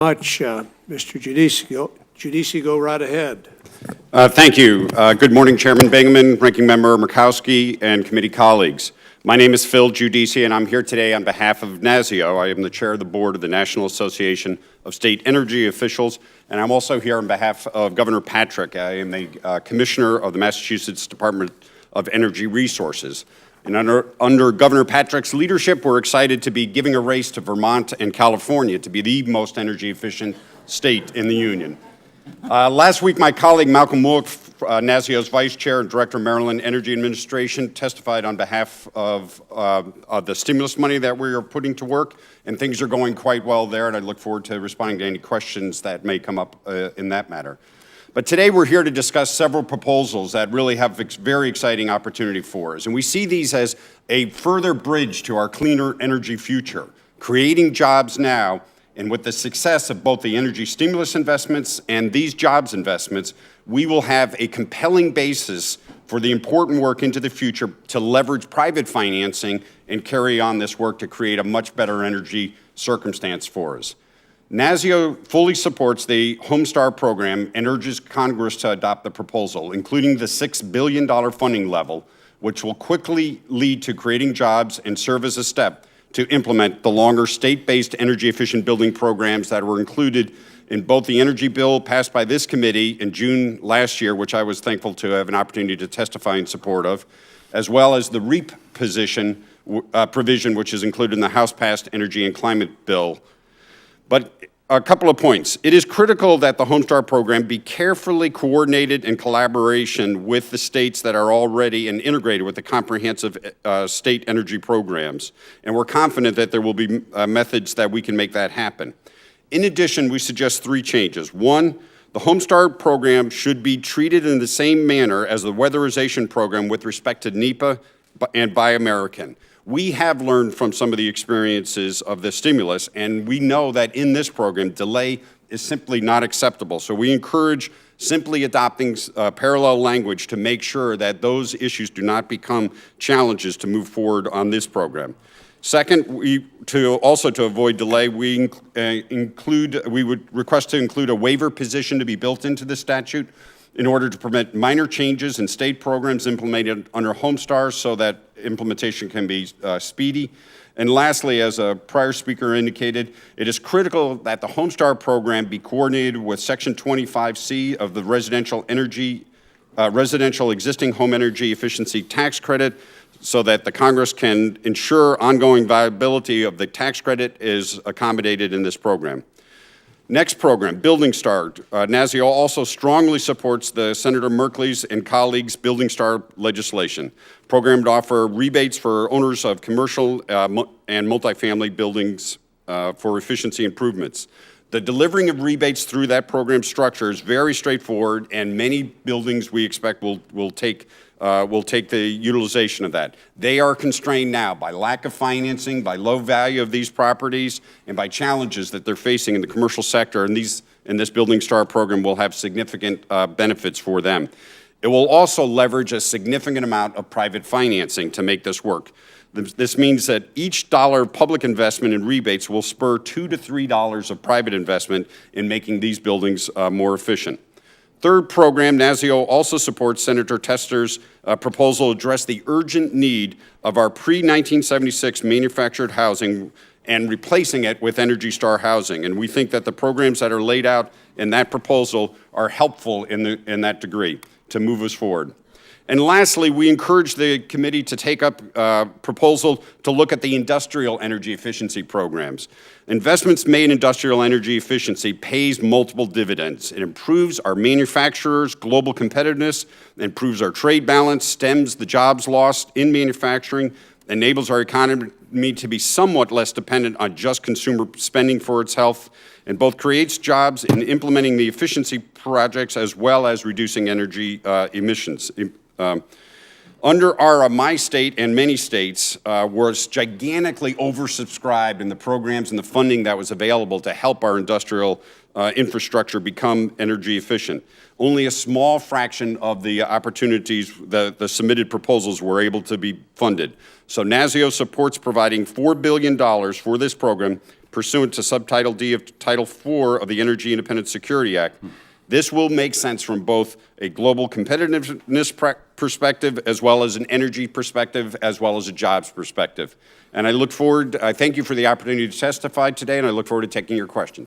Much, Mr. Giudice. Giudice, go right ahead. Thank you. Good morning, Chairman Bingaman, Ranking Member Murkowski, and committee colleagues. My name is Phil Giudice, and I'm here today on behalf of NASIO. I am the chair of the board of the National Association of State Energy Officials, and I'm also here on behalf of Governor Patrick. I am the commissioner of the Massachusetts Department of Energy Resources. And under Governor Patrick's leadership, we're excited to be giving a race to Vermont and California to be the most energy efficient state in the union. Last week, my colleague Malcolm Wolf, NASIO's Vice Chair and Director of Maryland Energy Administration, testified on behalf of the stimulus money that we are putting to work, and things are going quite well there, and I look forward to responding to any questions that may come up in that matter. But today we're here to discuss several proposals that really have very exciting opportunity for us, and we see these as a further bridge to our cleaner energy future, creating jobs now. And with the success of both the energy stimulus investments and these jobs investments, we will have a compelling basis for the important work into the future to leverage private financing and carry on this work to create a much better energy circumstance for us. NASIO fully supports the Homestar program and urges Congress to adopt the proposal, including the $6 billion funding level, which will quickly lead to creating jobs and serve as a step to implement the longer state-based energy-efficient building programs that were included in both the energy bill passed by this committee in June last year, which I was thankful to have an opportunity to testify in support of, as well as the REAP provision, which is included in the House-passed energy and climate bill. But a couple of points. It is critical that the Homestar program be carefully coordinated in collaboration with the states that are already and integrated with the comprehensive state energy programs. And we're confident that there will be methods that we can make that happen. In addition, we suggest three changes. One, the Homestar program should be treated in the same manner as the weatherization program with respect to NEPA and Buy American. We have learned from some of the experiences of the stimulus, and we know that in this program, delay is simply not acceptable. So we encourage simply adopting parallel language to make sure that those issues do not become challenges to move forward on this program. Second, to avoid delay, we would request to include a waiver position to be built into the statute in order to permit minor changes in state programs implemented under Homestar so that implementation can be speedy. And lastly, as a prior speaker indicated, it is critical that the Homestar program be coordinated with Section 25C of the residential existing home energy efficiency tax credit so that the Congress can ensure ongoing viability of the tax credit is accommodated in this program. Next program, Building Star. NASIO also strongly supports the Senator Merkley's and colleagues' Building Star legislation, program to offer rebates for owners of commercial and multifamily buildings for efficiency improvements. The delivering of rebates through that program structure is very straightforward, and many buildings we expect will take the utilization of that. They are constrained now by lack of financing, by low value of these properties, and by challenges that they're facing in the commercial sector, and this Building Star program will have significant benefits for them. It will also leverage a significant amount of private financing to make this work. This means that each dollar of public investment in rebates will spur $2 to $3 of private investment in making these buildings more efficient. Third program, NASIO also supports Senator Tester's proposal to address the urgent need of our pre-1976 manufactured housing and replacing it with Energy Star housing. And we think that the programs that are laid out in that proposal are helpful in that degree to move us forward. And lastly, we encourage the committee to take up a proposal to look at the industrial energy efficiency programs. Investments made in industrial energy efficiency pays multiple dividends. It improves our manufacturers' global competitiveness, improves our trade balance, stems the jobs lost in manufacturing, enables our economy to be somewhat less dependent on just consumer spending for its health, and both creates jobs in implementing the efficiency projects as well as reducing energy emissions. Under my state and many states was gigantically oversubscribed in the programs and the funding that was available to help our industrial infrastructure become energy efficient. Only a small fraction of the opportunities, the submitted proposals were able to be funded. So NASIO supports providing $4 billion for this program, pursuant to Subtitle D of Title IV of the Energy Independent Security Act. This will make sense from both a global competitiveness perspective as well as an energy perspective as well as a jobs perspective. And I thank you for the opportunity to testify today, and I look forward to taking your questions.